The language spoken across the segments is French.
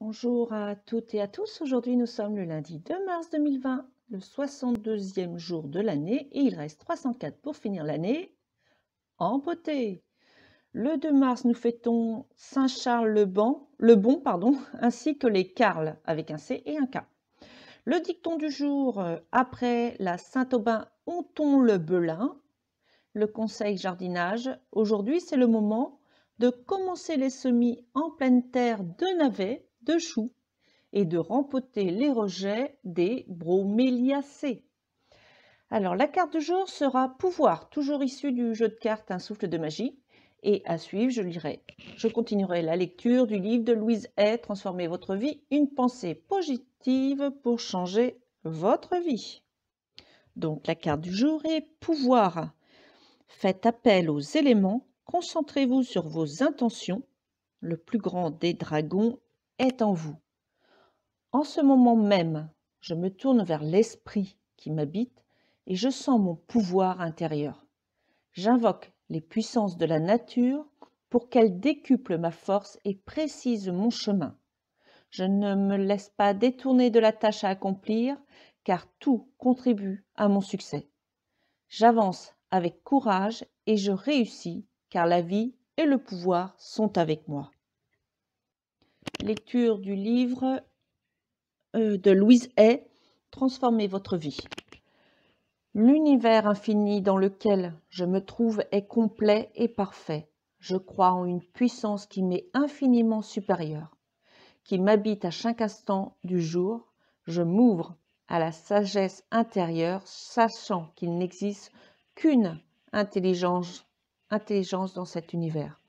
Bonjour à toutes et à tous. Aujourd'hui, nous sommes le lundi 2 mars 2020, le 62e jour de l'année et il reste 304 pour finir l'année en beauté. Le 2 mars, nous fêtons Saint Charles le Bon, ainsi que les Carles avec un C et un K. Le dicton du jour, après la Saint-Aubin, on le Belin. Le conseil jardinage, aujourd'hui, c'est le moment de commencer les semis en pleine terre de navets, de choux et de rempoter les rejets des broméliacées. Alors, la carte du jour sera pouvoir, toujours issue du jeu de cartes Un souffle de magie. Et à suivre, je continuerai la lecture du livre de Louise Hay, Transformez votre vie, une pensée positive pour changer votre vie. Donc, la carte du jour est pouvoir. Faites appel aux éléments, concentrez-vous sur vos intentions. Le plus grand des dragons est en vous. En ce moment même, je me tourne vers l'esprit qui m'habite et je sens mon pouvoir intérieur. J'invoque les puissances de la nature pour qu'elles décuplent ma force et précisent mon chemin. Je ne me laisse pas détourner de la tâche à accomplir, car tout contribue à mon succès. J'avance avec courage et je réussis, car la vie et le pouvoir sont avec moi. Lecture du livre de Louise Hay, Transformez votre vie. L'univers infini dans lequel je me trouve est complet et parfait. Je crois en une puissance qui m'est infiniment supérieure, qui m'habite à chaque instant du jour. Je m'ouvre à la sagesse intérieure, sachant qu'il n'existe qu'une intelligence dans cet univers.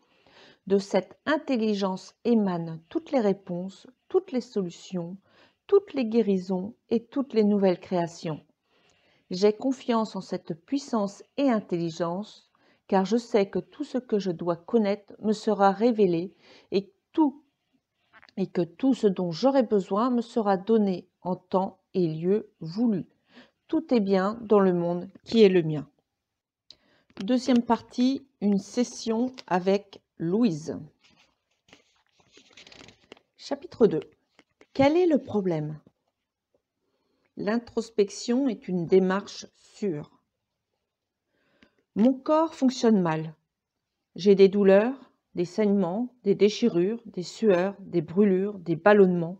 De cette intelligence émanent toutes les réponses, toutes les solutions, toutes les guérisons et toutes les nouvelles créations. J'ai confiance en cette puissance et intelligence, car je sais que tout ce que je dois connaître me sera révélé et que tout ce dont j'aurai besoin me sera donné en temps et lieu voulu. Tout est bien dans le monde qui est le mien. Deuxième partie, une session avec Louise. Chapitre 2. Quel est le problème? L'introspection est une démarche sûre. Mon corps fonctionne mal. J'ai des douleurs, des saignements, des déchirures, des sueurs, des brûlures, des ballonnements.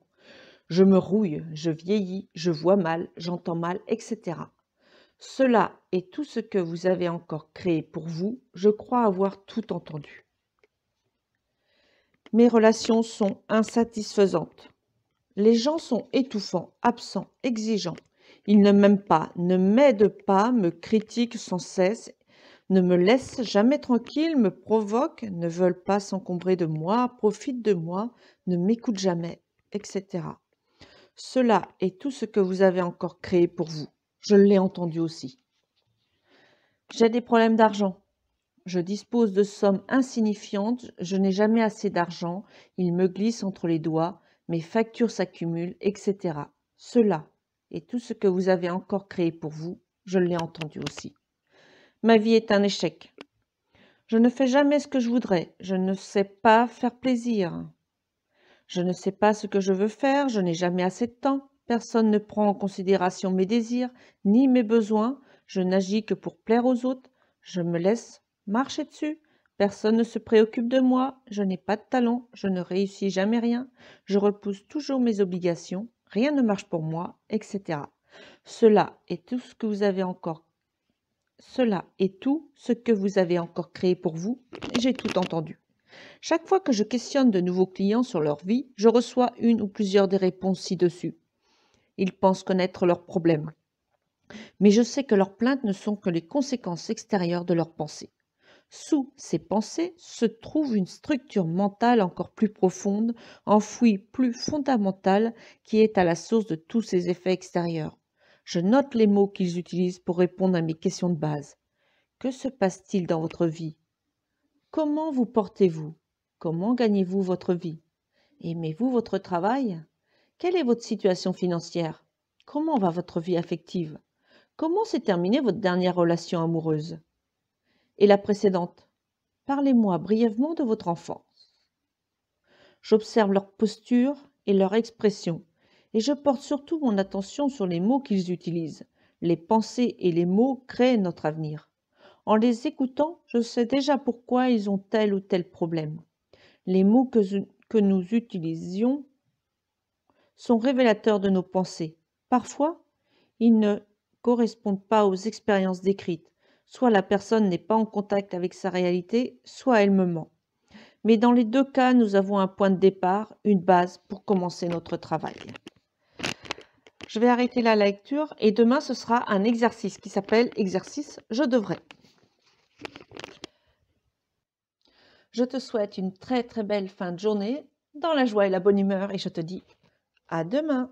Je me rouille, je vieillis, je vois mal, j'entends mal, etc. Cela est tout ce que vous avez encore créé pour vous. Je crois avoir tout entendu. Mes relations sont insatisfaisantes. Les gens sont étouffants, absents, exigeants. Ils ne m'aiment pas, ne m'aident pas, me critiquent sans cesse, ne me laissent jamais tranquille, me provoquent, ne veulent pas s'encombrer de moi, profitent de moi, ne m'écoutent jamais, etc. Cela est tout ce que vous avez encore créé pour vous. Je l'ai entendu aussi. J'ai des problèmes d'argent. Je dispose de sommes insignifiantes, je n'ai jamais assez d'argent, il me glisse entre les doigts, mes factures s'accumulent, etc. Cela est tout ce que vous avez encore créé pour vous, je l'ai entendu aussi. Ma vie est un échec. Je ne fais jamais ce que je voudrais, je ne sais pas faire plaisir. Je ne sais pas ce que je veux faire, je n'ai jamais assez de temps, personne ne prend en considération mes désirs, ni mes besoins, je n'agis que pour plaire aux autres, je me laisse marcher dessus, personne ne se préoccupe de moi, je n'ai pas de talent, je ne réussis jamais rien, je repousse toujours mes obligations, rien ne marche pour moi, etc. Cela est tout ce que vous avez encore créé pour vous, et j'ai tout entendu. Chaque fois que je questionne de nouveaux clients sur leur vie, je reçois une ou plusieurs des réponses ci-dessus. Ils pensent connaître leurs problèmes. Mais je sais que leurs plaintes ne sont que les conséquences extérieures de leurs pensées. Sous ces pensées se trouve une structure mentale encore plus profonde, enfouie, plus fondamentale, qui est à la source de tous ces effets extérieurs. Je note les mots qu'ils utilisent pour répondre à mes questions de base. Que se passe-t-il dans votre vie? Comment vous portez-vous? Comment gagnez-vous votre vie? Aimez-vous votre travail? Quelle est votre situation financière? Comment va votre vie affective? Comment s'est terminée votre dernière relation amoureuse? Et la précédente? Parlez-moi brièvement de votre enfance. J'observe leur posture, et leur expression. Et je porte surtout mon attention sur les mots qu'ils utilisent. Les pensées et les mots créent notre avenir. En les écoutant, je sais déjà pourquoi ils ont tel ou tel problème. Les mots que nous utilisions sont révélateurs de nos pensées. Parfois, ils ne correspondent pas aux expériences décrites. Soit la personne n'est pas en contact avec sa réalité, soit elle me ment. Mais dans les deux cas, nous avons un point de départ, une base pour commencer notre travail. Je vais arrêter la lecture et demain, ce sera un exercice qui s'appelle exercice « Je devrais ». Je te souhaite une très très belle fin de journée, dans la joie et la bonne humeur et je te dis à demain.